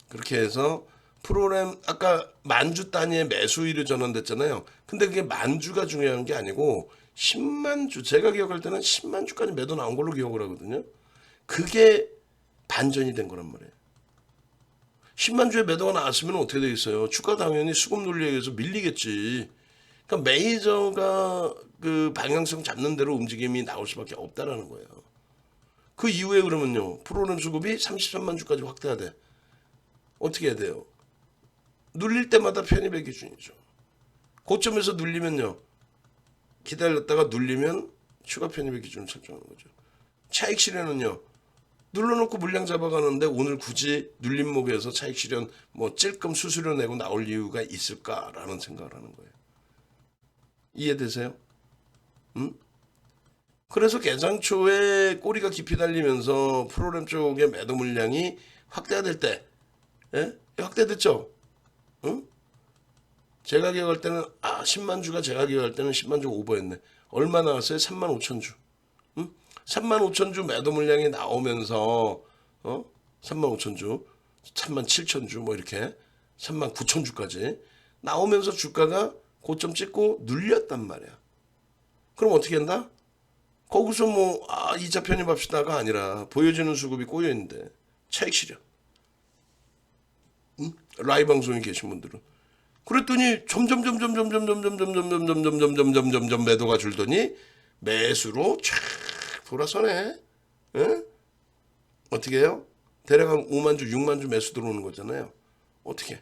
그렇게 해서 프로그램 아까 만주 단위의 매수일이 전환됐잖아요. 근데 그게 만주가 중요한 게 아니고 10만 주. 제가 기억할 때는 10만 주까지 매도 나온 걸로 기억을 하거든요. 그게 반전이 된 거란 말이에요. 10만 주에 매도가 나왔으면 어떻게 되겠어요? 주가 당연히 수급 논리에 의해서 밀리겠지. 그러니까 메이저가 그 방향성 잡는 대로 움직임이 나올 수밖에 없다라는 거예요. 그 이후에 그러면요. 프로그램 수급이 33만 주까지 확대가 돼. 어떻게 해야 돼요? 눌릴 때마다 편입의 기준이죠. 고점에서 눌리면요. 기다렸다가 눌리면 추가 편입의 기준을 설정하는 거죠. 차익 실현은요. 눌러놓고 물량 잡아가는데 오늘 굳이 눌림목에서 차익 실현 뭐 찔끔 수수료 내고 나올 이유가 있을까라는 생각을 하는 거예요. 이해되세요? 그래서 개장 초에 꼬리가 깊이 달리면서 프로그램 쪽의 매도 물량이 확대가 될 때 예? 확대됐죠? 응? 제가 기억할 때는 10만 주가 제가 기억할 때는 10만 주가 오버했네. 얼마 나왔어요? 3만 5천 주. 응? 3만 5천 주 매도 물량이 나오면서 3만 5천 주, 3만 7천 주 뭐 이렇게 3만 9천 주까지 나오면서 주가가 고점 찍고 눌렸단 말이야. 그럼 어떻게 한다? 거기서 뭐 이자 편입합시다가 아니라 보여지는 수급이 꼬여 있는데 차익 실현. 응? 라이브 방송에 계신 분들은 그랬더니 점점 매도가 줄더니 매수로 촥 돌아서네. 예? 어떻게 해요? 대략 한 5만 주, 6만 주 매수 들어오는 거잖아요. 어떻게?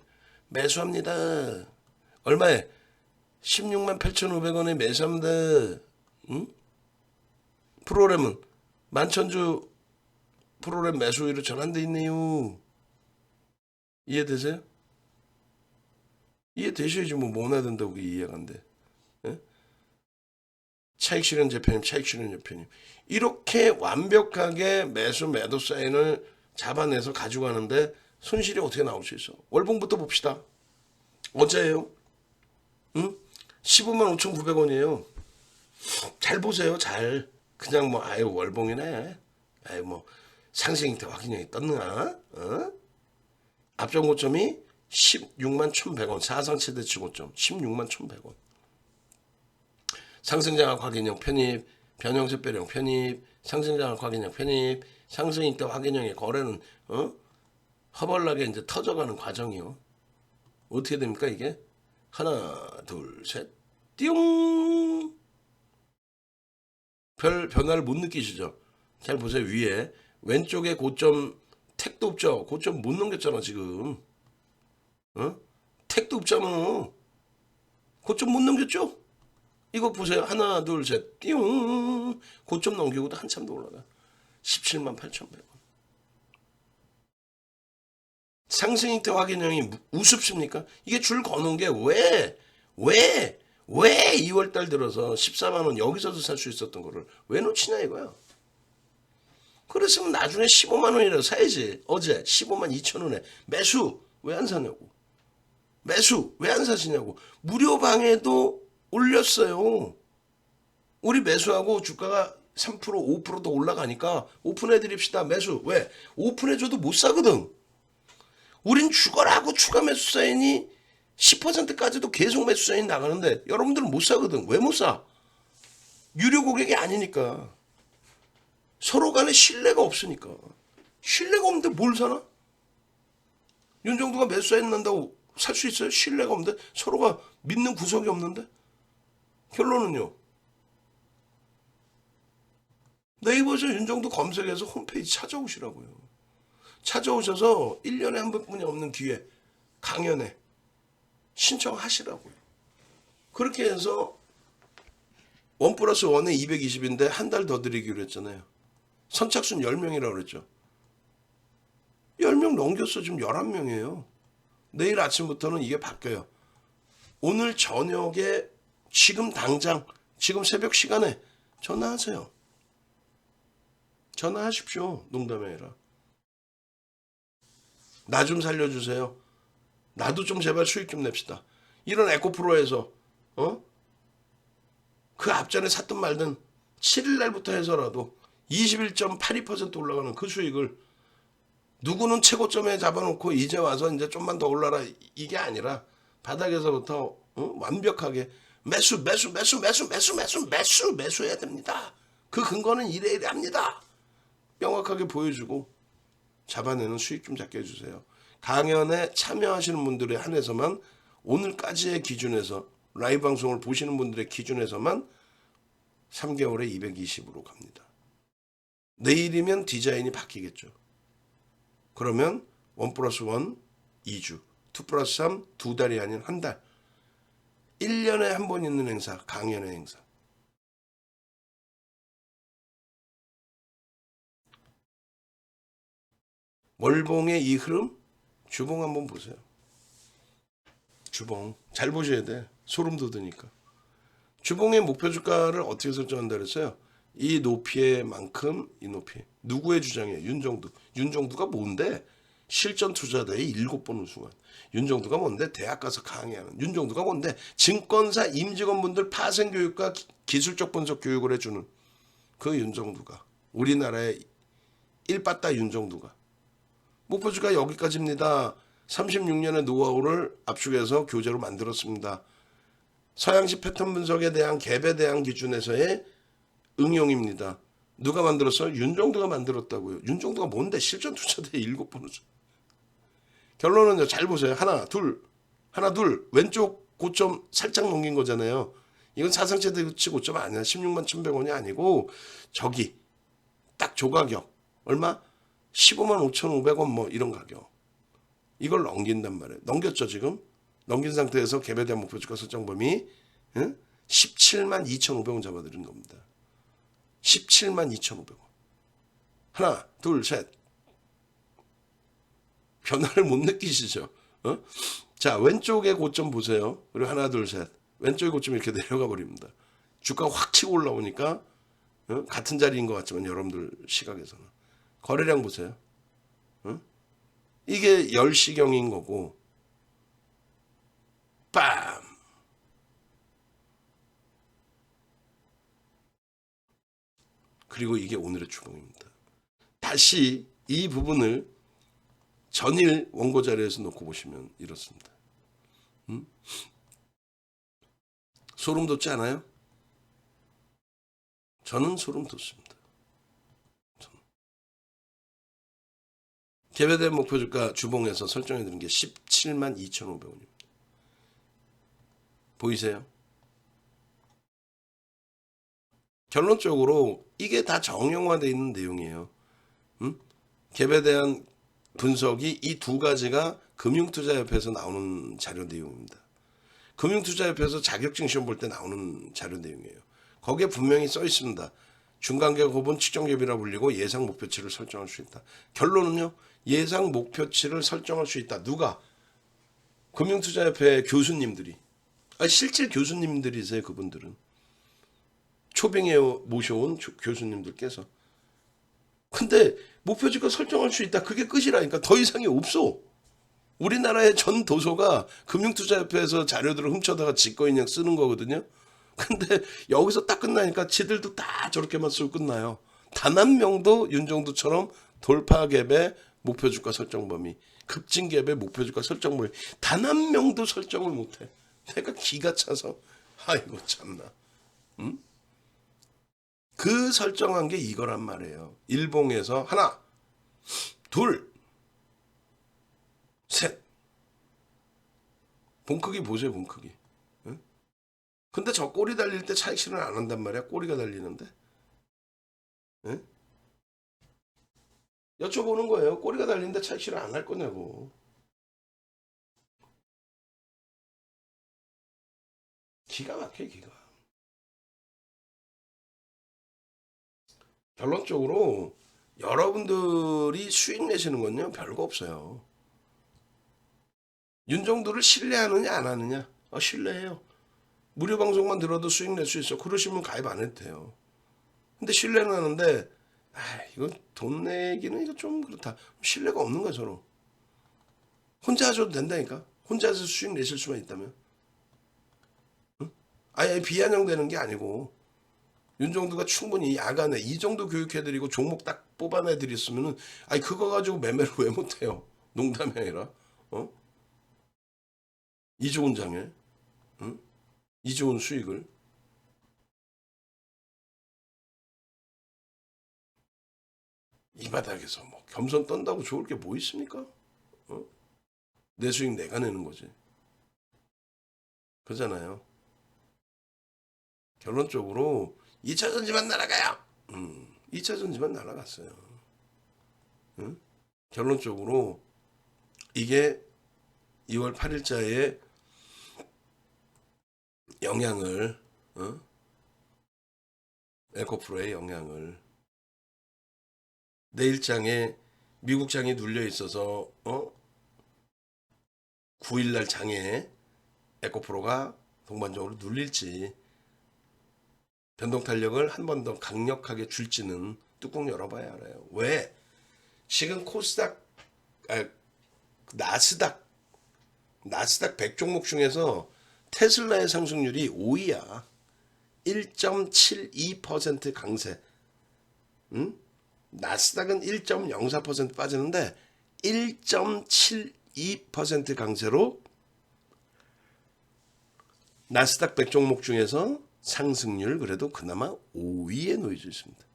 매수합니다. 얼마에? 16만 8,500원에 매수합니다. 응? 프로그램은 11,000주 프로그램 매수위로 전환돼 있네요. 이해되세요? 이해되셔야지 뭐 해야 된다고 이해가 안 돼. 예? 차익 실현 재편님, 차익 실현 재편님. 이렇게 완벽하게 매도 사인을 잡아내서 가지고 가는데 손실이 어떻게 나올 수 있어? 월봉부터 봅시다. 어제예요. 응? 15만 5,900원이에요. 잘 보세요. 잘. 그냥 뭐 아유 월봉이네. 아유 뭐 상승 때 확인형이 떴나? 앞전 고점이 16만 1,100원. 사상 최대치 고점 16만 1,100원. 상승장악 확인형 편입, 변형세 배령 편입, 상승장악 확인형 편입, 상승 때 확인형의 거래는 허벌나게 이제 터져가는 과정이요. 어떻게 됩니까 이게? 하나, 둘, 셋, 띠용. 별 변화를 못 느끼시죠? 잘 보세요. 위에 왼쪽에 고점 택도 없죠. 고점 못 넘겼잖아 지금. 택도 없잖아. 고점 못 넘겼죠? 이거 보세요. 하나 둘 셋 띠용. 고점 넘기고도 한참 더 올라가. 17만 8,100원. 상승익대 확인형이 우습습니까? 이게 줄 거는 게 왜 2월달 들어서 14만원 여기서도 살 수 있었던 거를 왜 놓치냐 이거야. 그랬으면 나중에 15만원이라도 사야지. 어제 15만 2천원에 매수 왜 안 사냐고. 매수 왜 안 사시냐고. 무료 방에도 올렸어요. 우리 매수하고 주가가 3% 5%더 올라가니까 오픈해드립시다. 매수. 왜? 오픈해줘도 못 사거든. 우린 죽어라고 추가 매수 사인이 10%까지도 계속 매수 사인 나가는데 여러분들은 못 사거든. 왜 못 사? 유료 고객이 아니니까. 서로 간에 신뢰가 없으니까. 신뢰가 없는데 뭘 사나? 윤정도가 매수 사인 난다고 살 수 있어요? 신뢰가 없는데? 서로가 믿는 구석이 없는데? 결론은요. 네이버에서 윤정도 검색해서 홈페이지 찾아오시라고요. 찾아오셔서 1년에 한 번뿐이 없는 기회 강연에 신청하시라고요. 그렇게 해서 1+1에 220인데 한 달 더 드리기로 했잖아요. 선착순 10명이라고 그랬죠. 10명 넘겼어. 지금 11명이에요. 내일 아침부터는 이게 바뀌어요. 오늘 저녁에 지금 당장 지금 새벽 시간에 전화하세요. 전화하십시오. 농담이 아니라. 나 좀 살려주세요. 나도 좀 제발 수익 좀 냅시다. 이런 에코프로에서 그 앞전에 샀든 말든 7일 날부터 해서라도 21.82% 올라가는 그 수익을 누구는 최고점에 잡아놓고 이제 와서 이제 좀만 더 올라라 이게 아니라 바닥에서부터 완벽하게 매수해야 됩니다. 그 근거는 이래 합니다. 명확하게 보여주고 잡아내는 수익 좀 잡게 해주세요. 강연에 참여하시는 분들에 한해서만 오늘까지의 기준에서 라이브 방송을 보시는 분들의 기준에서만 3개월에 220으로 갑니다. 내일이면 디자인이 바뀌겠죠. 그러면 1+1 2주, 2+3 2달이 아닌 한 달. 1년에 한 번 있는 행사, 강연의 행사. 월봉의 이 흐름, 주봉 한번 보세요. 주봉 잘 보셔야 돼. 소름 돋으니까. 주봉의 목표 주가를 어떻게 설정한다 그랬어요? 이 높이의 만큼 이 높이. 누구의 주장이에요? 윤정두. 윤정두가 뭔데? 실전 투자자의 7번 우승한 윤정두가 뭔데? 대학 가서 강의하는 윤정두가 뭔데? 증권사 임직원분들 파생교육과 기술적 분석 교육을 해주는 그 윤정두가, 우리나라의 일빠따 윤정두가. 목표주가 여기까지입니다. 36년의 노하우를 압축해서 교재로 만들었습니다. 서양식 패턴 분석에 대한 갭에 대한 기준에서의 응용입니다. 누가 만들었어요? 윤정두가 만들었다고요. 윤정두가 뭔데? 실전 투자자의 7번 우승. 결론은요. 잘 보세요. 하나 둘 왼쪽 고점 살짝 넘긴 거잖아요. 이건 사상 최대치 고점 아니야. 16만 1,100원이 아니고 저기 딱 조가격 얼마? 15만 5,500원 뭐 이런 가격. 이걸 넘긴단 말이에요. 넘겼죠 지금? 넘긴 상태에서 갭에 대한 목표주가 설정 범위 17만 2,500원 잡아드린 겁니다. 17만 2,500원. 하나 둘 셋. 변화를 못 느끼시죠? 자, 왼쪽에 고점 보세요. 그리고 하나, 둘, 셋. 왼쪽에 고점 이렇게 내려가 버립니다. 주가 확 치고 올라오니까 같은 자리인 것 같지만 여러분들 시각에서는. 거래량 보세요. 이게 10시경인 거고 빰! 그리고 이게 오늘의 주봉입니다. 다시 이 부분을 전일 원고 자료에서 놓고 보시면 이렇습니다. 소름 돋지 않아요? 저는 소름 돋습니다. 갭에 대한 목표주가 주봉에서 설정해 드린 게 17만 2,500원입니다. 보이세요? 결론적으로 이게 다 정형화되어 있는 내용이에요. 갭에 대한 분석이 이 두 가지가 금융투자협회에서 나오는 자료 내용입니다. 금융투자협회에서 자격증 시험 볼 때 나오는 자료 내용이에요. 거기에 분명히 써 있습니다. 중간계 곱은 측정갭이라 불리고 예상 목표치를 설정할 수 있다. 결론은요. 예상 목표치를 설정할 수 있다. 누가? 금융투자협회 교수님들이. 실질 교수님들이세요. 그분들은. 초빙에 모셔온 교수님들께서. 근데 목표주가 설정할 수 있다. 그게 끝이라니까. 더 이상이 없어. 우리나라의 전 도서가 금융투자협회에서 자료들을 훔쳐다가 지꺼인양 쓰는 거거든요. 근데 여기서 딱 끝나니까 지들도 다 저렇게만 쓰고 끝나요. 단 한 명도 윤정두처럼 돌파갭의 목표주가 설정 범위, 급진갭의 목표주가 설정 범위 단 한 명도 설정을 못해. 내가 기가 차서 아이고 참나. 그 설정한 게 이거란 말이에요. 일봉에서 하나, 둘, 셋. 봉 크기 보세요, 봉 크기. 응? 근데 저 꼬리 달릴 때 차익 실현 안 한단 말이야. 꼬리가 달리는데. 응? 여쭤보는 거예요. 꼬리가 달리는데 차익 실현 안 할 거냐고. 기가 막혀, 기가. 결론적으로 여러분들이 수익 내시는 건요 별거 없어요. 윤정두를 신뢰하느냐 안 하느냐? 신뢰해요. 무료 방송만 들어도 수익 낼 수 있어. 그러시면 가입 안 해도 돼요. 근데 신뢰는 하는데 이거 돈 내기는 이거 좀 그렇다. 신뢰가 없는 거야 서로. 혼자 하셔도 된다니까. 혼자 해서 수익 내실 수만 있다면. 응? 아예 비아냥되는 게 아니고 윤정두가 충분히 야간에 이 정도 교육해드리고 종목 딱 뽑아내드렸으면은 그거 가지고 매매를 왜 못해요? 농담이 아니라 이 좋은 장에 이 좋은 수익을 이 바닥에서 뭐 겸손 떤다고 좋을 게 뭐 있습니까? 내 수익 내가 내는 거지. 그러잖아요. 결론적으로 2차 전지만 날아가요. 2차 전지만 날아갔어요. 결론적으로 이게 2월 8일자에 영향을 에코프로의 영향을 내일장에 미국 장이 눌려 있어서 9일날 장에 에코프로가 동반적으로 눌릴지 변동 탄력을 한 번 더 강력하게 줄지는 뚜껑 열어봐야 알아요. 왜? 지금 코스닥 나스닥 100종목 중에서 테슬라의 상승률이 5위야. 1.72% 강세. 나스닥은 1.04% 빠지는데 1.72% 강세로 나스닥 100종목 중에서 상승률 그래도 그나마 5위에 놓여져 있습니다.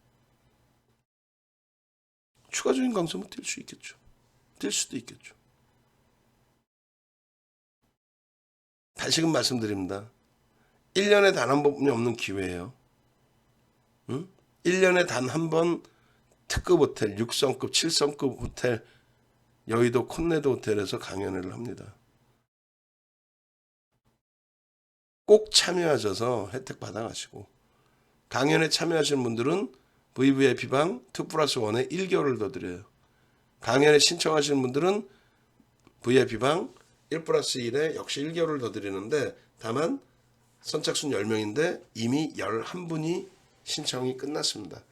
추가적인 강세면 뛸 수 있겠죠. 뛸 수도 있겠죠. 다시금 말씀드립니다. 1년에 단 한 번이 없는 기회예요. 1년에 단 한 번 특급 호텔, 6성급, 7성급 호텔, 여의도 콘네도 호텔에서 강연회를 합니다. 꼭 참여하셔서 혜택 받아가시고, 강연에 참여하시는 분들은 VVIP방 2+1에 1개월을 더 드려요. 강연에 신청하시는 분들은 VIP방 1+1에 역시 1개월을 더 드리는데, 다만 선착순 10명인데 이미 11분이 신청이 끝났습니다.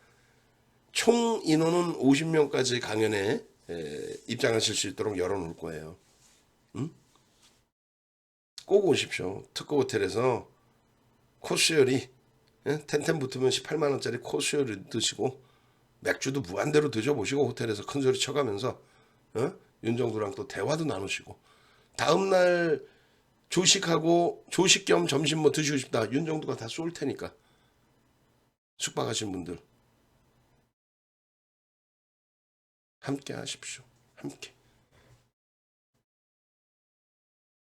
총 인원은 50명까지 강연에 입장하실 수 있도록 열어놓을 거예요. 꼭 오십시오. 특급 호텔에서 코스요리 텐텐 붙으면 18만원짜리 코스요리 드시고 맥주도 무한대로 드셔보시고 호텔에서 큰소리 쳐가면서 윤정두랑 또 대화도 나누시고 다음날 조식하고 조식 겸 점심 뭐 드시고 싶다. 윤정두가 다 쏠 테니까 숙박하신 분들 함께 하십시오. 함께.